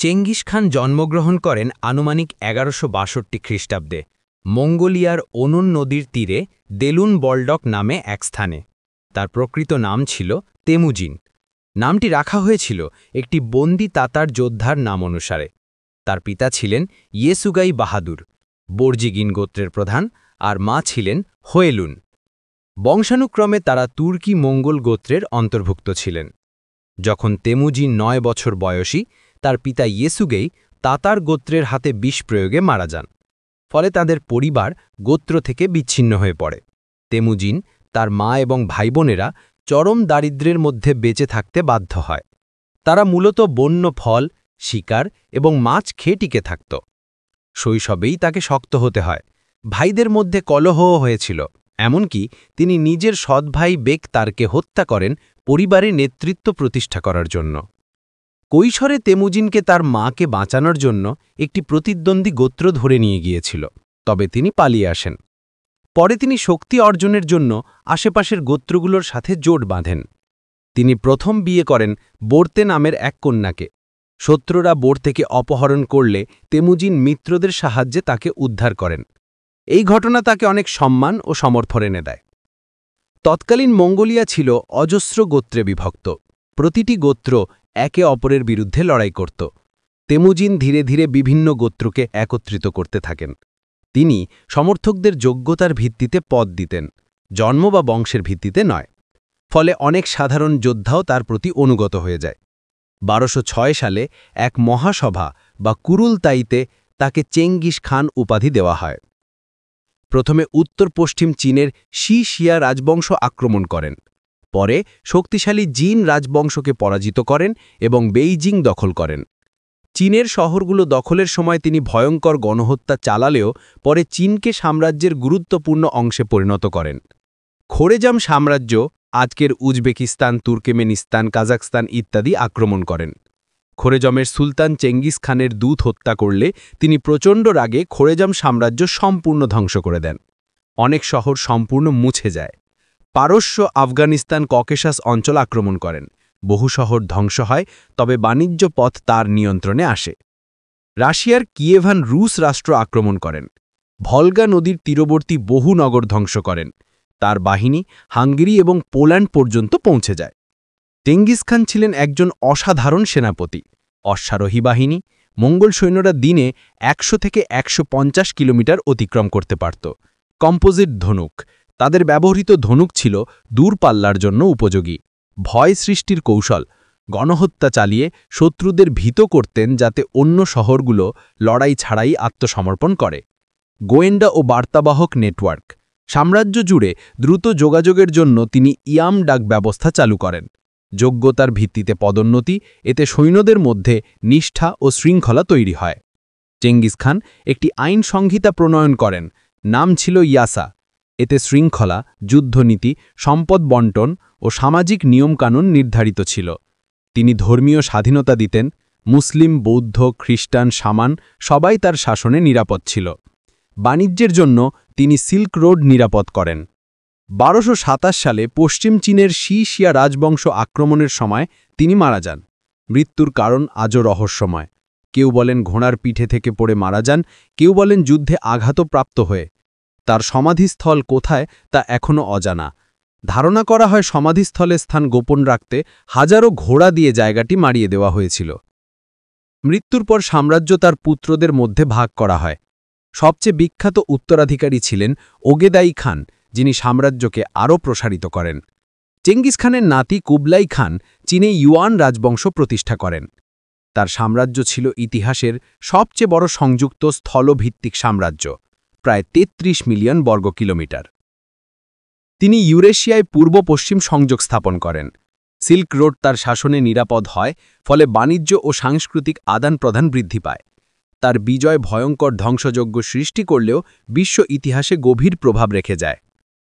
Genghis Khan জন্মগ্রহণ করেন আনুমানিক ১১৬২ খ্রিস্টাব্দে মঙ্গোলিয়ার ওনন নদীর তীরে দেলুন বলডক নামে এক স্থানে। তার প্রকৃত নাম ছিল তেমুজিন। নামটি রাখা হয়েছিল একটি বন্দী তাতার যোদ্ধার নাম অনুসারে। তার পিতা ছিলেন ইয়েসুগাই বাহাদুর, বর্জিগিন গোত্রের প্রধান, আর মা ছিলেন হোয়েলুন। বংশানুক্রমে তারা তুর্কি মঙ্গল গোত্রের অন্তর্ভুক্ত ছিলেন। যখন তেমুজিন ৯ বছর বয়সী, তার পিতা ইয়েসুগেই তাতার গোত্রের হাতে বিষ প্রয়োগে মারা যান। ফলে তাদের পরিবার গোত্র থেকে বিচ্ছিন্ন হয়ে পড়ে। তেমুজিন, তার মা এবং ভাইবোনেরা চরম দারিদ্র্যের মধ্যে বেঁচে থাকতে বাধ্য হয়। তারা মূলত বন্য ফল, শিকার এবং মাছ খেয়ে টিকে থাকত। শৈশবেই তাকে শক্ত হতে হয়। ভাইদের মধ্যে কলহও হয়েছিল, এমনকি তিনি নিজের সৎ ভাই বেকতারকে হত্যা করেন পরিবারের নেতৃত্ব প্রতিষ্ঠা করার জন্য। কৈশোরে তেমুজিনকে তার মাকে বাঁচানোর জন্য একটি প্রতিদ্বন্দ্বী গোত্র ধরে নিয়ে গিয়েছিল, তবে তিনি পালিয়ে আসেন। পরে তিনি শক্তি অর্জনের জন্য আশেপাশের গোত্রগুলোর সাথে জোট বাঁধেন। তিনি প্রথম বিয়ে করেন বোরতে নামের এক কন্যাকে। শত্রুরা বোর থেকে অপহরণ করলে তেমুজিন মিত্রদের সাহায্যে তাকে উদ্ধার করেন। এই ঘটনা তাকে অনেক সম্মান ও সমর্থন এনে দেয়। তৎকালীন মঙ্গোলিয়া ছিল অজস্র গোত্রে বিভক্ত। প্রতিটি গোত্র একে অপরের বিরুদ্ধে লড়াই করত। তেমুজিন ধীরে ধীরে বিভিন্ন গোত্রকে একত্রিত করতে থাকেন। তিনি সমর্থকদের যোগ্যতার ভিত্তিতে পদ দিতেন, জন্ম বা বংশের ভিত্তিতে নয়। ফলে অনেক সাধারণ যোদ্ধাও তার প্রতি অনুগত হয়ে যায়। ১২০৬ সালে এক মহাসভা বা কুরুলতাইতে তাকে চেঙ্গিস খান উপাধি দেওয়া হয়। প্রথমে উত্তর পশ্চিম চীনের শিয়া রাজবংশ আক্রমণ করেন। পরে শক্তিশালী জিন রাজবংশকে পরাজিত করেন এবং বেইজিং দখল করেন। চীনের শহরগুলো দখলের সময় তিনি ভয়ঙ্কর গণহত্যা চালালেও পরে চীনকে সাম্রাজ্যের গুরুত্বপূর্ণ অংশে পরিণত করেন। খোরেজাম সাম্রাজ্য আজকের উজবেকিস্তান, তুর্কমেনিস্তান, কাজাখস্তান ইত্যাদি আক্রমণ করেন। খোরেজমের সুলতান চেঙ্গিস খানের দূত হত্যা করলে তিনি প্রচণ্ড রাগে খোরেজাম সাম্রাজ্য সম্পূর্ণ ধ্বংস করে দেন। অনেক শহর সম্পূর্ণ মুছে যায়। পারস্য আফগানিস্তান ককেশাস অঞ্চল আক্রমণ করেন। বহু শহর ধ্বংস হয়, তবে বাণিজ্য পথ তার নিয়ন্ত্রণে আসে। রাশিয়ার কিয়েভান রুশ রাষ্ট্র আক্রমণ করেন। ভলগা নদীর তীরবর্তী বহু নগর ধ্বংস করেন। তার বাহিনী হাঙ্গেরি এবং পোল্যান্ড পর্যন্ত পৌঁছে যায়। চেঙ্গিস খান ছিলেন একজন অসাধারণ সেনাপতি। অশ্বারোহী বাহিনী, মঙ্গল সৈন্যরা দিনে ১০০ থেকে ১৫০ কিলোমিটার অতিক্রম করতে পারত। কম্পোজিট ধনুক, তাদের ব্যবহৃত ধনুক ছিল দূরপাল্লার জন্য উপযোগী। ভয় সৃষ্টির কৌশল, গণহত্যা চালিয়ে শত্রুদের ভীত করতেন যাতে অন্য শহরগুলো লড়াই ছাড়াই আত্মসমর্পণ করে। গোয়েন্দা ও বার্তাবাহক নেটওয়ার্ক, সাম্রাজ্য জুড়ে দ্রুত যোগাযোগের জন্য তিনি ইয়াম ডাক ব্যবস্থা চালু করেন। যোগ্যতার ভিত্তিতে পদোন্নতি, এতে সৈন্যদের মধ্যে নিষ্ঠা ও শৃঙ্খলা তৈরি হয়। চেঙ্গিস খান একটি আইন সংহিতা প্রণয়ন করেন, নাম ছিল ইয়াসা। এতে শৃঙ্খলা, যুদ্ধনীতি, সম্পদ বণ্টন ও সামাজিক নিয়মকানুন নির্ধারিত ছিল। তিনি ধর্মীয় স্বাধীনতা দিতেন। মুসলিম, বৌদ্ধ, খ্রিস্টান, শামান সবাই তার শাসনে নিরাপদ ছিল। বাণিজ্যের জন্য তিনি সিল্ক রোড নিরাপদ করেন। ১২২৭ সালে পশ্চিম চীনের শিয়া রাজবংশ আক্রমণের সময় তিনি মারা যান। মৃত্যুর কারণ আজও রহস্যময়। কেউ বলেন ঘোড়ার পিঠে থেকে পড়ে মারা যান, কেউ বলেন যুদ্ধে আঘাতপ্রাপ্ত হয়ে। তার সমাধিস্থল কোথায় তা এখনও অজানা। ধারণা করা হয় সমাধিস্থলের স্থান গোপন রাখতে হাজারো ঘোড়া দিয়ে জায়গাটি মারিয়ে দেওয়া হয়েছিল। মৃত্যুর পর সাম্রাজ্য তার পুত্রদের মধ্যে ভাগ করা হয়। সবচেয়ে বিখ্যাত উত্তরাধিকারী ছিলেন ওগেদাই খান, যিনি সাম্রাজ্যকে আরও প্রসারিত করেন। চেঙ্গিস খানের নাতি কুবলাই খান চীনে ইউয়ান রাজবংশ প্রতিষ্ঠা করেন। তার সাম্রাজ্য ছিল ইতিহাসের সবচেয়ে বড় সংযুক্ত স্থলভিত্তিক সাম্রাজ্য, প্রায় ৩৩ মিলিয়ন বর্গ কিলোমিটার। তিনি ইউরেশিয়ায় পূর্ব পশ্চিম সংযোগ স্থাপন করেন। সিল্ক রোড তার শাসনে নিরাপদ হয়, ফলে বাণিজ্য ও সাংস্কৃতিক আদান প্রদান বৃদ্ধি পায়। তার বিজয় ভয়ঙ্কর ধ্বংসযজ্ঞ সৃষ্টি করলেও বিশ্ব ইতিহাসে গভীর প্রভাব রেখে যায়।